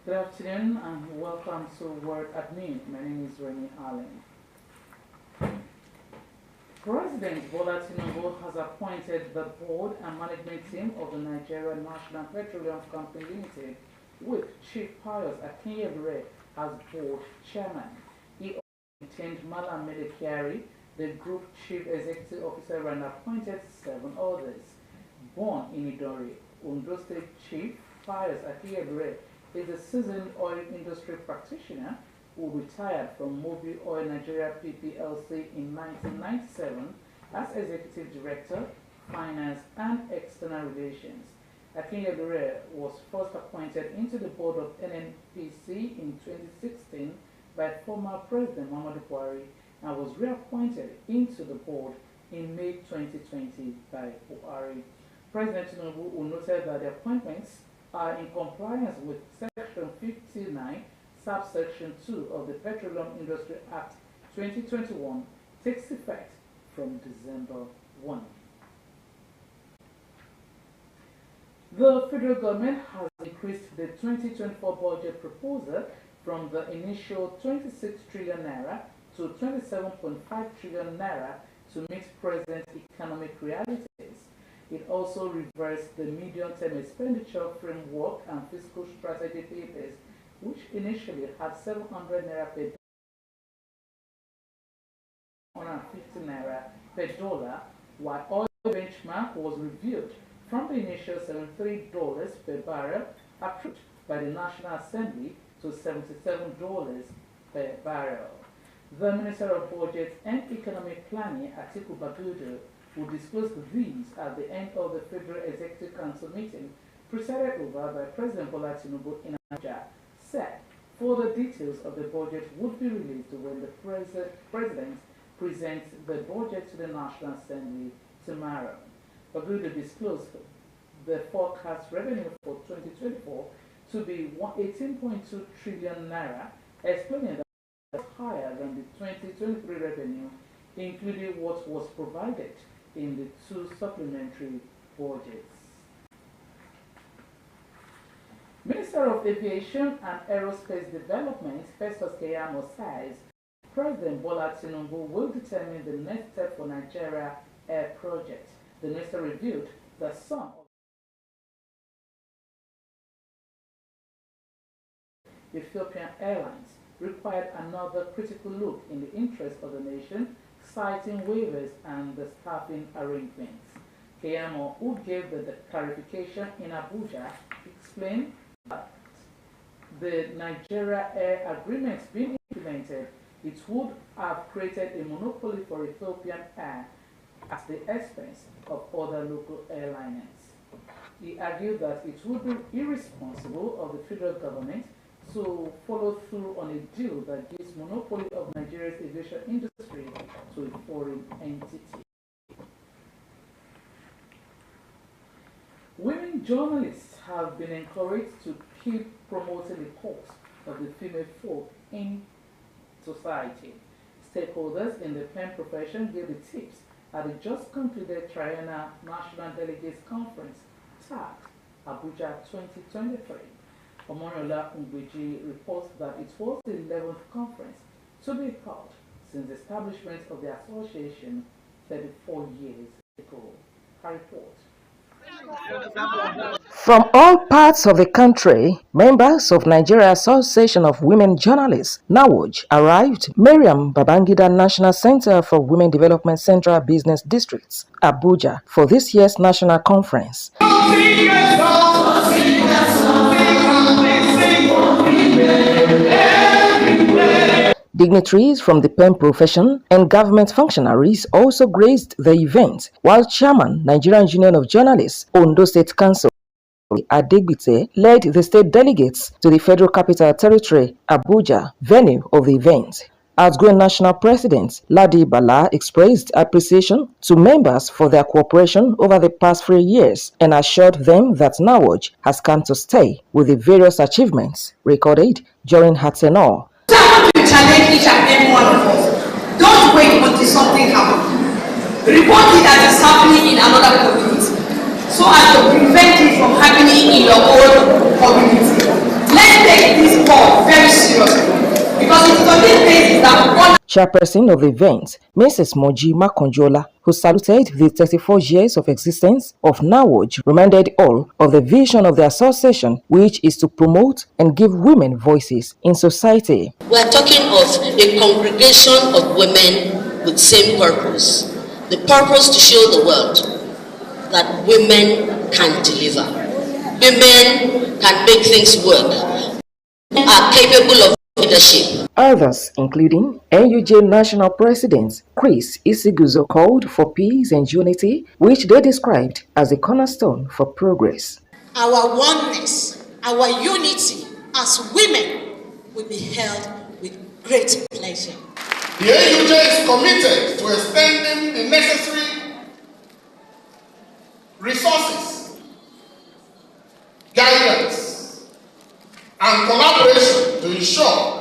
Good afternoon and welcome to Word at Noon. My name is Remy Allen. President Bola Tinubu has appointed the board and management team of the Nigeria National Petroleum Company Limited with Chief Pius Akinyebure as board chairman. He also retained Malam Melekiari, the group chief executive officer, and appointed 7 others. Born in Idori, Ondo State, Chief Pius Akinyebure is a seasoned oil industry practitioner who retired from Mobil Oil Nigeria PPLC in 1997 as Executive Director, Finance and External Relations. Akinyebure was first appointed into the board of NNPC in 2016 by former President Muhammadu Buhari and was reappointed into the board in May 2020 by Buhari. President Tinubu noted that the appointments are in compliance with Section 59, Subsection 2 of the Petroleum Industry Act 2021, takes effect from December 1. The federal government has increased the 2024 budget proposal from the initial 26 trillion naira to 27.5 trillion naira to meet present economic realities. It also reversed the medium-term expenditure framework and fiscal strategy papers, which initially had 700 naira per $150 per dollar, while oil benchmark was reviewed from the initial $73 per barrel approved by the National Assembly to $77 per barrel. The Minister of Budget and Economic Planning, Atiku Bagudu, who disclosed these at the end of the Federal Executive Council meeting presided over by President Bola Tinubu in Abuja, said further details of the budget would be released when the President presents the budget to the National Assembly tomorrow. Bagudu disclosed the forecast revenue for 2024 to be 18.2 trillion naira, explaining that it was higher than the 2023 revenue, including what was provided in the 2 supplementary budgets. Minister of Aviation and Aerospace Development, Festus Keyamo, says President Bola Tinubu will determine the next step for Nigeria Air Project. The minister revealed that some Ethiopian Airlines required another critical look in the interest of the nation, citing waivers and the staffing arrangements. Keyamo, who gave the clarification in Abuja, explained that the Nigeria Air Agreement being implemented, it would have created a monopoly for Ethiopian Air at the expense of other local airliners. He argued that it would be irresponsible of the federal government to follow through on a deal that gives monopoly of Nigeria's aviation industry to a foreign entity. Women journalists have been encouraged to keep promoting the cause of the female folk in society. Stakeholders in the pen profession gave the tips at the just concluded Triennial National Delegates Conference, tagged Abuja 2023. Omonola Ngbeji reports that it was the 11th conference to be held since the establishment of the association 34 years ago. Her report. From all parts of the country, members of Nigeria Association of Women Journalists, NAWOJ, arrived Mariam Babangida National Center for Women Development Central Business Districts, Abuja, for this year's national conference. Dignitaries from the pen profession and government functionaries also graced the event, while Chairman, Nigerian Union of Journalists, Ondo State Council, Adegbite, led the state delegates to the Federal Capital Territory, Abuja, venue of the event. Outgoing National President Ladi Bala expressed appreciation to members for their cooperation over the past 3 years and assured them that NAWOJ has come to stay with the various achievements recorded during her tenure. Challenge each and every one of us. Don't wait until something happens. Report it as it's happening in another community, so as to prevent it from happening in your own community. Let's take Chairperson of the event, Mrs. Moji Makonjola, who saluted the 34 years of existence of NAWOJ, reminded all of the vision of the association, which is to promote and give women voices in society. We are talking of a congregation of women with same purpose. The purpose to show the world that women can deliver. Women can make things work. Women are capable of leadership. Others, including NUJ National President Chris Isiguzo, called for peace and unity, which they described as a cornerstone for progress. Our oneness, our unity as women will be held with great pleasure. The NUJ is committed to extending the necessary resources, guidance, and collaboration to ensure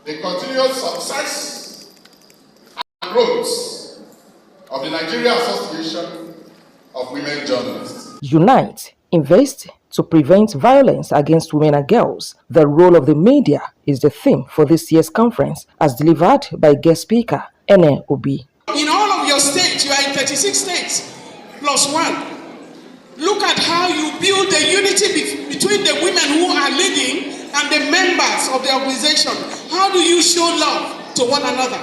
the continued success and growth of the Nigeria Association of Women Journalists. Unite, invest to prevent violence against women and girls. The role of the media is the theme for this year's conference, as delivered by guest speaker Ene Obi. In all of your states, you are in 36 states plus one. Look at how you build the unity between the women who are leading and the members of the organization. How do you show love to one another?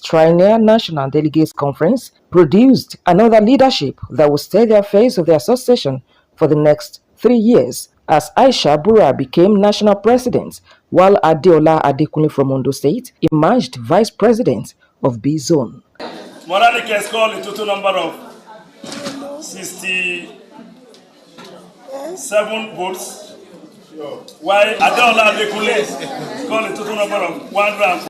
Triennial National Delegates Conference produced another leadership that will stay the affairs of the association for the next 3 years, as Aisha Bura became national president, while Adeola Adekunle from Ondo State emerged vice president of B Zone. Moranic has called a total number of 67 votes, while Adeola Adekunle called a total number of 104.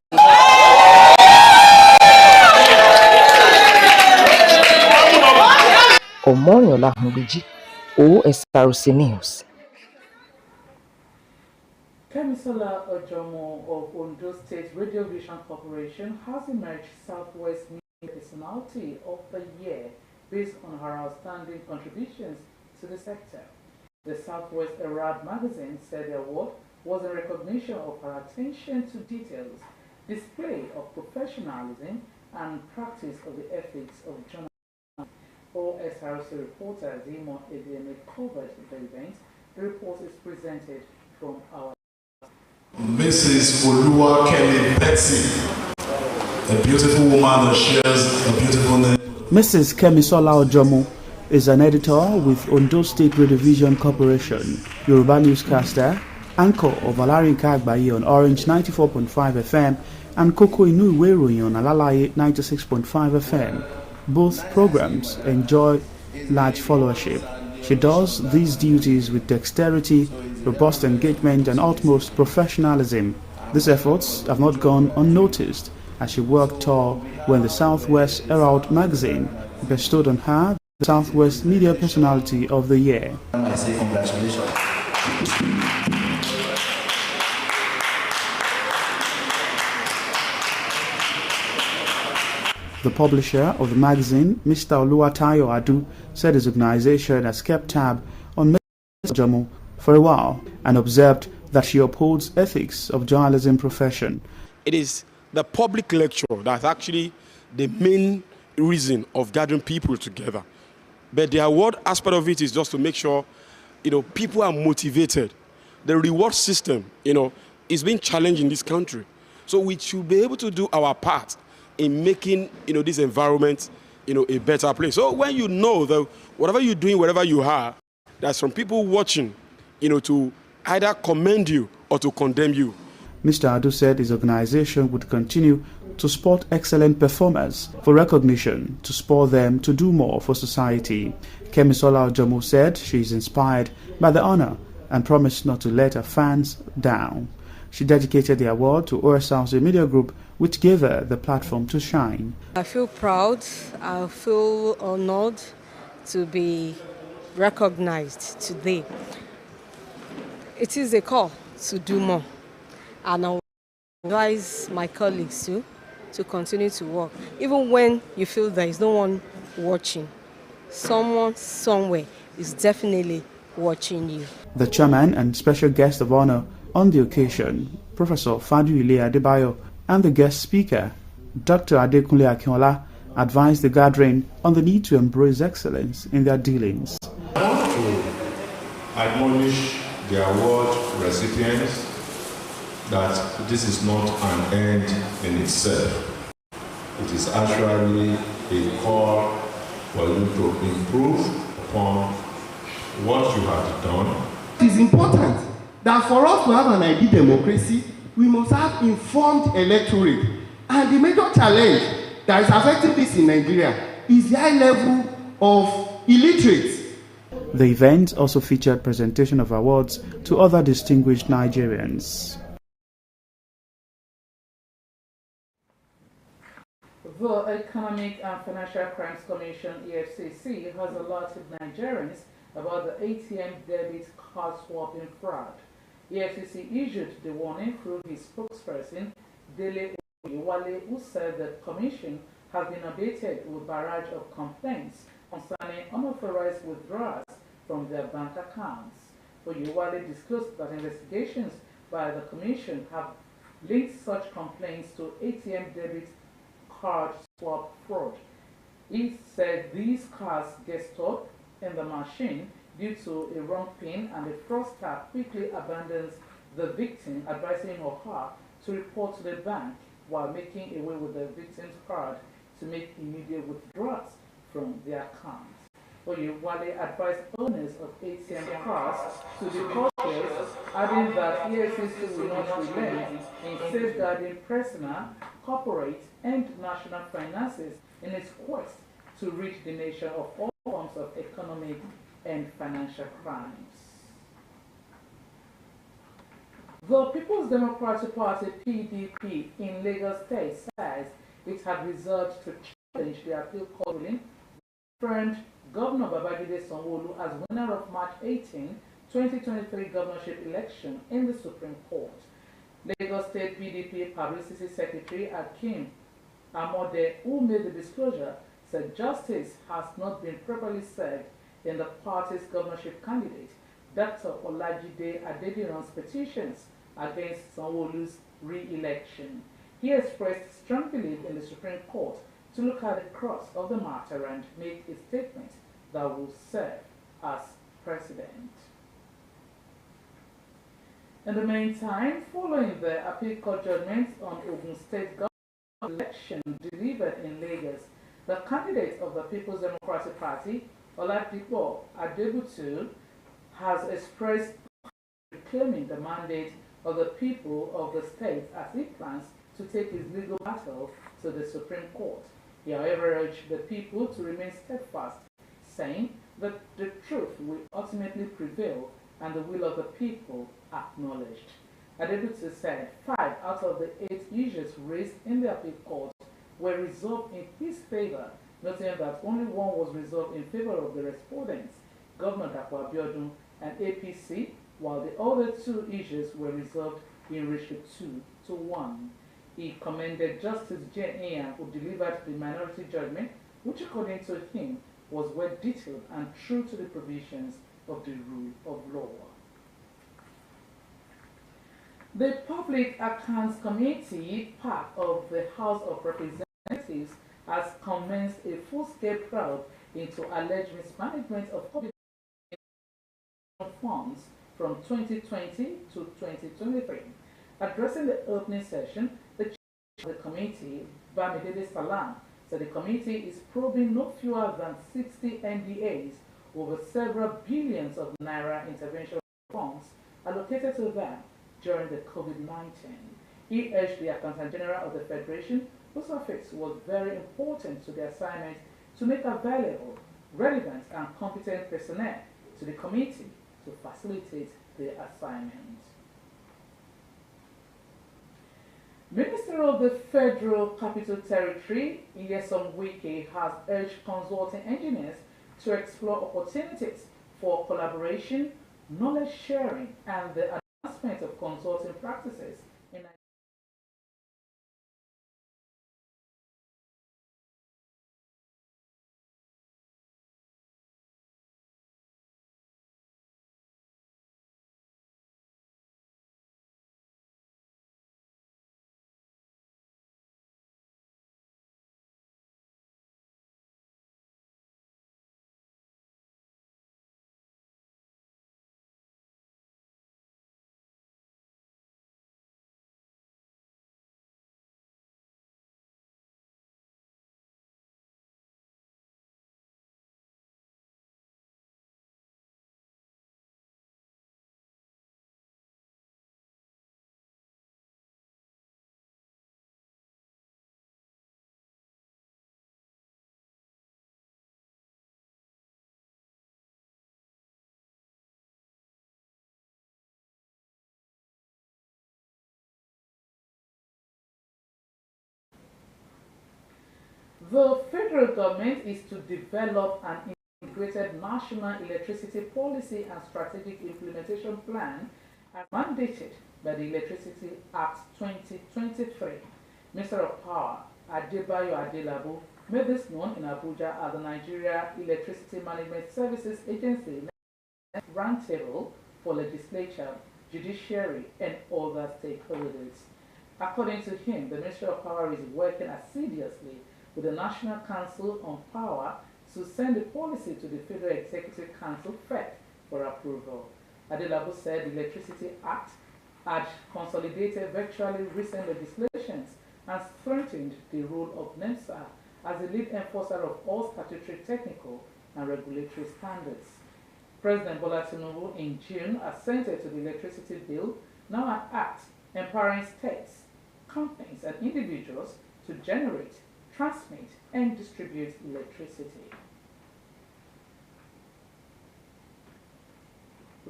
Omonyola Mbiji, Osrc News. Kemisola Ojomo of Ondo State Radio Vision Corporation has emerged Southwest Media Personality of the Year based on her outstanding contributions to the sector. The Southwest Arab magazine said the award was a recognition of her attention to details, display of professionalism, and practice of the ethics of journalism. Osrc reporter Zimon Edeme covered the event. The report is presented from our Mrs. Olua Kelly Betsy, a beautiful woman that shares a beautiful name. Mrs. Kemisola Ojomo is an editor with Ondo State Radio Vision Corporation, Yoruba newscaster, anchor of Alarinka Agbaye on Orange 94.5 FM and Koko Inu Iwe Iroyin on Alalaye 96.5 FM. Both programs enjoy large followership. She does these duties with dexterity, robust engagement, and utmost professionalism. These efforts have not gone unnoticed, as she worked tall when the Southwest Herald magazine bestowed on her the Southwest Media Personality of the Year. I say congratulations. The publisher of the magazine, Mr. Oluwatayo Adu, said his organization has kept tab on Mrs. Ojomo for a while and observed that she upholds ethics of journalism profession. It is the public lecture that's actually the main reason of gathering people together. But the award aspect of it is just to make sure, people are motivated. The reward system, is being challenged in this country. So we should be able to do our part in making, this environment, a better place. So when you know that whatever you're doing, wherever you are, there's some people watching, to either commend you or to condemn you. Mr. Adu said his organization would continue to support excellent performers for recognition to spur them to do more for society. Kemisola Ojomo said she is inspired by the honor and promised not to let her fans down. She dedicated the award to Osrc Media Group, which gave her the platform to shine. I feel proud, I feel honored to be recognized today. It is a call to do more, and I will advise my colleagues to continue to work. Even when you feel there is no one watching, someone somewhere is definitely watching you. The chairman and special guest of honor on the occasion, Professor Faduile Adebayo, And the guest speaker, Dr. Adekunle Akinola, advised the gathering on the need to embrace excellence in their dealings. I want to admonish the award recipients that this is not an end in itself. It is actually a call for you to improve upon what you have done. It is important that for us to have an ideal democracy, we must have informed electorate. And the major challenge that is affecting this in Nigeria is the high level of illiterates. The event also featured presentation of awards to other distinguished Nigerians. The Economic and Financial Crimes Commission, EFCC, has alerted Nigerians about the ATM debit card swapping fraud. EFCC issued the warning through his spokesperson, Dele Oyewale, who said the commission has been inundated with barrage of complaints concerning unauthorized withdrawals from their bank accounts. Oyewale disclosed that investigations by the commission have linked such complaints to ATM debit card swap fraud. He said these cards get stuck in the machine due to a wrong pin, and the fraudster quickly abandons the victim, advising him or her to report to the bank while making away with the victim's card to make immediate withdrawals from their account. Oyewale advised owners of ATM cards to be cautious, adding that EFCC will not relent in safeguarding personal, corporate, and national finances in its quest to rid the nation of all forms of economic and financial crimes. The People's Democratic Party (PDP) in Lagos State says it had resolved to challenge the appeal court ruling, confirmed Governor Babajide Sanwo-Olu as winner of March 18, 2023 governorship election in the Supreme Court. Lagos State PDP Publicity Secretary Akim Amode, who made the disclosure, said justice has not been properly served in the party's governorship candidate, Dr. Olajide Adediran's petitions against Sanwo-Olu's re-election. He expressed strong belief in the Supreme Court to look at the crux of the matter and make a statement that will serve as precedent. In the meantime, following the appeal court judgment on Ogun State government election delivered in Lagos, the candidate of the People's Democratic Party, Oladipo Adebutu, has expressed reclaiming the mandate of the people of the state as he plans to take his legal battle to the Supreme Court. He, however, urged the people to remain steadfast, saying that the truth will ultimately prevail and the will of the people acknowledged. Adebutu said 5 out of the 8 issues raised in the appeal court were resolved in his favor, noting that only one was resolved in favor of the respondents, Governor Dapo Abiodun and APC, while the other 2 issues were resolved in ratio 2-1. He commended Justice Jane Ian, who delivered the minority judgment, which according to him was well detailed and true to the provisions of the rule of law. The Public Accounts Committee, part of the House of Representatives, has commenced a full-scale probe into alleged mismanagement of public funds from 2020 to 2023. Addressing the opening session, the chair of the committee, Bamidele Salam, said the committee is probing no fewer than 60 NDAs over several billions of naira intervention funds allocated to them during the COVID-19. He urged the Accountant General of the Federation, whose office was very important to the assignment, to make available relevant and competent personnel to the committee to facilitate the assignment. Minister of the Federal Capital Territory, Nyesom Wike, has urged consulting engineers to explore opportunities for collaboration, knowledge sharing, and the advancement of consulting practices in The federal government is to develop an integrated national electricity policy and strategic implementation plan as mandated by the Electricity Act 2023. Minister of Power Adebayo Adelabu made this known in Abuja at the Nigeria Electricity Management Services Agency Roundtable for Legislature, Judiciary, and other stakeholders. According to him, the Ministry of Power is working assiduously with the National Council on Power to send the policy to the Federal Executive Council FEC for approval. Adelabu said the Electricity Act had consolidated virtually recent legislations and strengthened the role of NEMSA as the lead enforcer of all statutory, technical, and regulatory standards. President Bola Tinubu in June assented to the electricity bill, now an act empowering states, companies, and individuals to generate, transmit, and distribute electricity.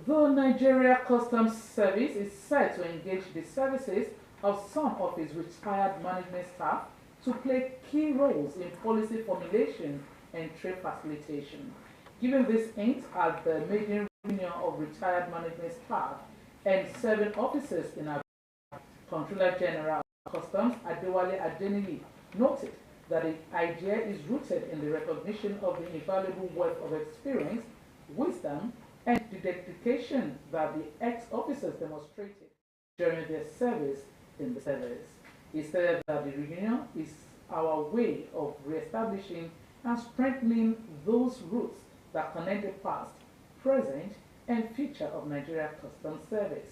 The Nigeria Customs Service is set to engage the services of some of its retired management staff to play key roles in policy formulation and trade facilitation. Given this hint at the maiden reunion of retired management staff and serving officers in our Controller General of Customs, Adewale Adeniyi, noted that the idea is rooted in the recognition of the invaluable wealth of experience, wisdom, and the dedication that the ex-officers demonstrated during their service in the service. He said that the reunion is our way of re-establishing and strengthening those roots that connect the past, present, and future of Nigeria Customs Service.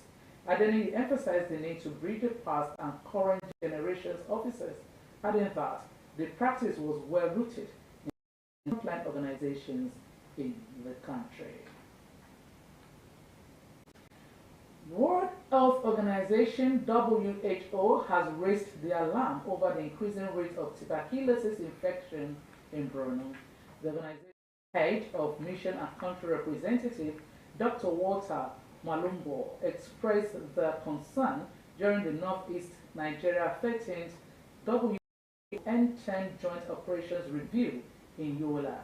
Adeniyi emphasized the need to bridge the past and current generations officers, adding that the practice was well rooted in frontline organizations in the country. World Health Organization WHO has raised the alarm over the increasing rate of tuberculosis infection in Borno. The organization head of mission and country representative, Dr. Walter Malumbo, expressed the concern during the Northeast Nigeria 13th WHO-N10 Joint Operations Review in Yola.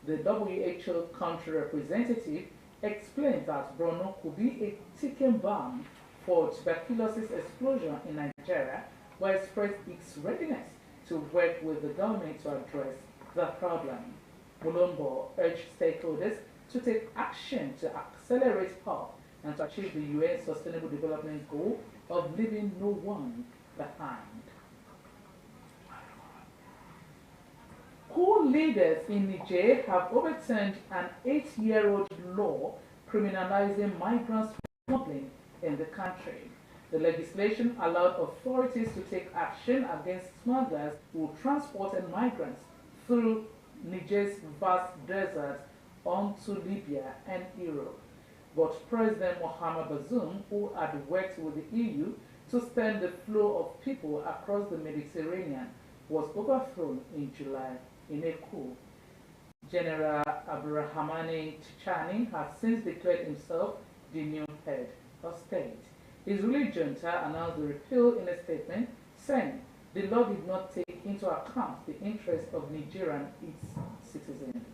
The WHO country representative explained that Borno could be a ticking bomb for tuberculosis explosion in Nigeria, while expressed its readiness to work with the government to address the problem. Mulombo urged stakeholders to take action to accelerate help and to achieve the UN Sustainable Development Goal of leaving no one behind. Coup leaders in Niger have overturned an 8-year-old law criminalizing migrant smuggling in the country. The legislation allowed authorities to take action against smugglers who transported migrants through Niger's vast desert onto Libya and Europe. But President Mohamed Bazoum, who had worked with the EU to stem the flow of people across the Mediterranean, was overthrown in July in a coup. General Abdurrahmane Tichani has since declared himself the new head of state. His ruling junta announced the repeal in a statement, saying the law did not take into account the interests of Nigeria and its citizens.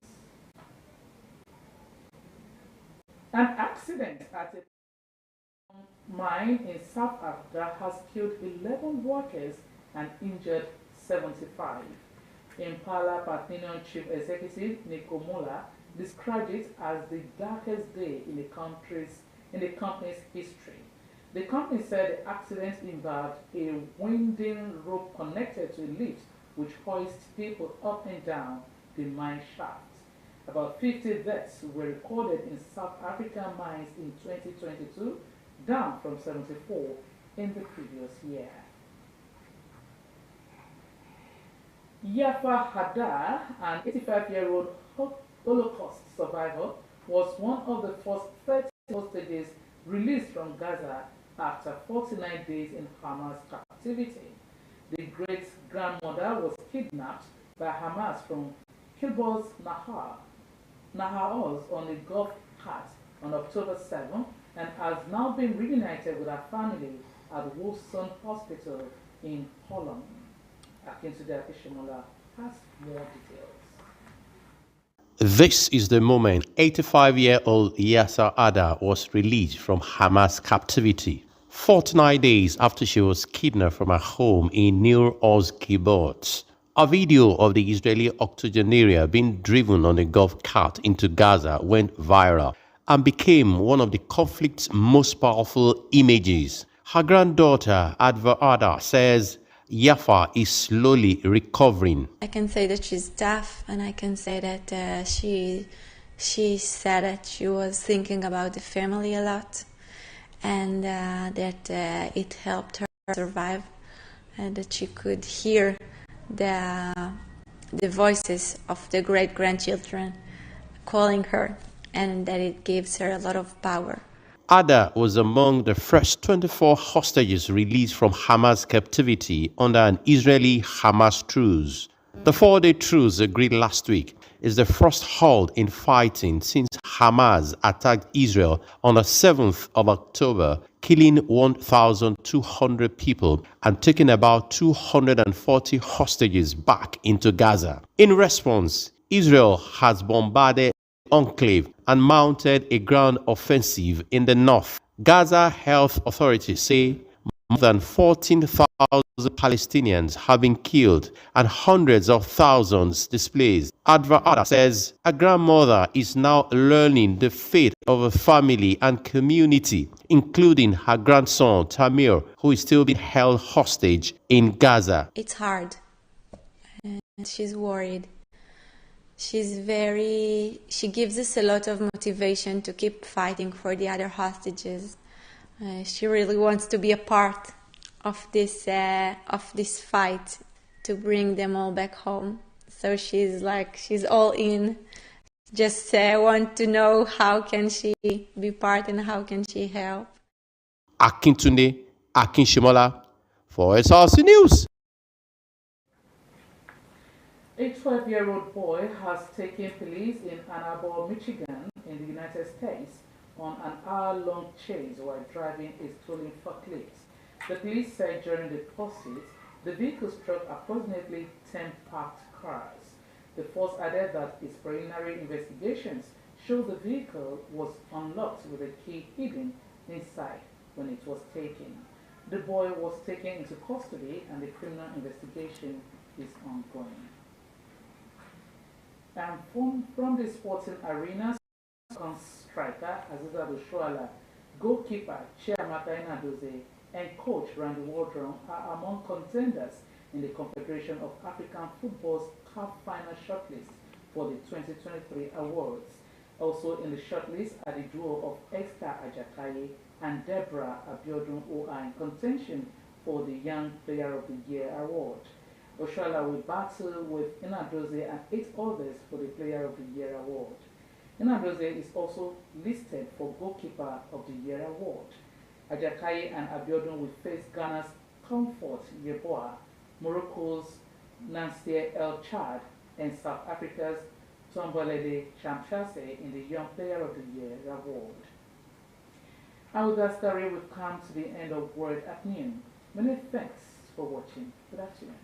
An accident at a mine in South Africa has killed 11 workers and injured 75. Impala Platinum Chief Executive Nico Mola described it as the darkest day in the company's history. The company said the accident involved a winding rope connected to a lift which hoists people up and down the mine shaft. About 50 deaths were recorded in South African mines in 2022, down from 74 in the previous year. Yafa Hadar, an 85-year-old Holocaust survivor, was one of the first 30 hostages released from Gaza after 49 days in Hamas captivity. The great-grandmother was kidnapped by Hamas from Kibbutz Nahal Oz on a golf cart on October 7 and has now been reunited with her family at Wolfson Hospital in Holland. Akintude Akishimola has more details. This is the moment 85-year-old Yasser Ada was released from Hamas captivity, 49 days after she was kidnapped from her home in Nir Oz Kibbutz. A video of the Israeli octogenarian being driven on a golf cart into Gaza went viral and became one of the conflict's most powerful images. Her granddaughter, Adva Ada, says Yafa is slowly recovering. I can say that she's tough, and I can say that she said that she was thinking about the family a lot, and that it helped her survive, and that she could hear the voices of the great-grandchildren calling her, and that it gives her a lot of power. Ada was among the first 24 hostages released from Hamas captivity under an Israeli-Hamas truce. The 4-day truce agreed last week is the first halt in fighting since Hamas attacked Israel on the 7th of October, killing 1,200 people and taking about 240 hostages back into Gaza. In response, Israel has bombarded enclave and mounted a ground offensive in the north. Gaza health authorities say more than 14,000 Palestinians have been killed and hundreds of thousands displaced. Adva Ada says a grandmother is now learning the fate of a family and community, including her grandson Tamir, who is still being held hostage in Gaza. It's hard, and she's worried. She gives us a lot of motivation to keep fighting for the other hostages. She really wants to be a part of this fight to bring them all back home. So she's all in. Just want to know how can she be part and how can she help. Akintunde Akinshimola for Osrc News. A 12-year-old boy has taken police in Ann Arbor, Michigan, in the United States, on an hour-long chase while driving a stolen forklift. The police said during the pursuit, the vehicle struck approximately 10 parked cars. The force added that its preliminary investigations show the vehicle was unlocked with a key hidden inside when it was taken. The boy was taken into custody and the criminal investigation is ongoing. And from the sporting arena, striker Aziza Oshoala, goalkeeper Chiamaka Inadozie, and coach Randy Waldron are among contenders in the Confederation of African Football's Cup final shortlist for the 2023 awards. Also in the shortlist are the duo of Esther Ajakaye and Deborah Abiodun, who are in contention for the Young Player of the Year award. Oshoala will battle with Inadozie and 8 others for the Player of the Year award. Inadozie is also listed for Goalkeeper of the Year award. Ajakaye and Abiodun will face Ghana's Comfort Yeboah, Morocco's Nansir El Chad, and South Africa's Tombolede Chamchase in the Young Player of the Year award. And with that story, we've come to the end of Word at Noon. Many thanks for watching. Good afternoon.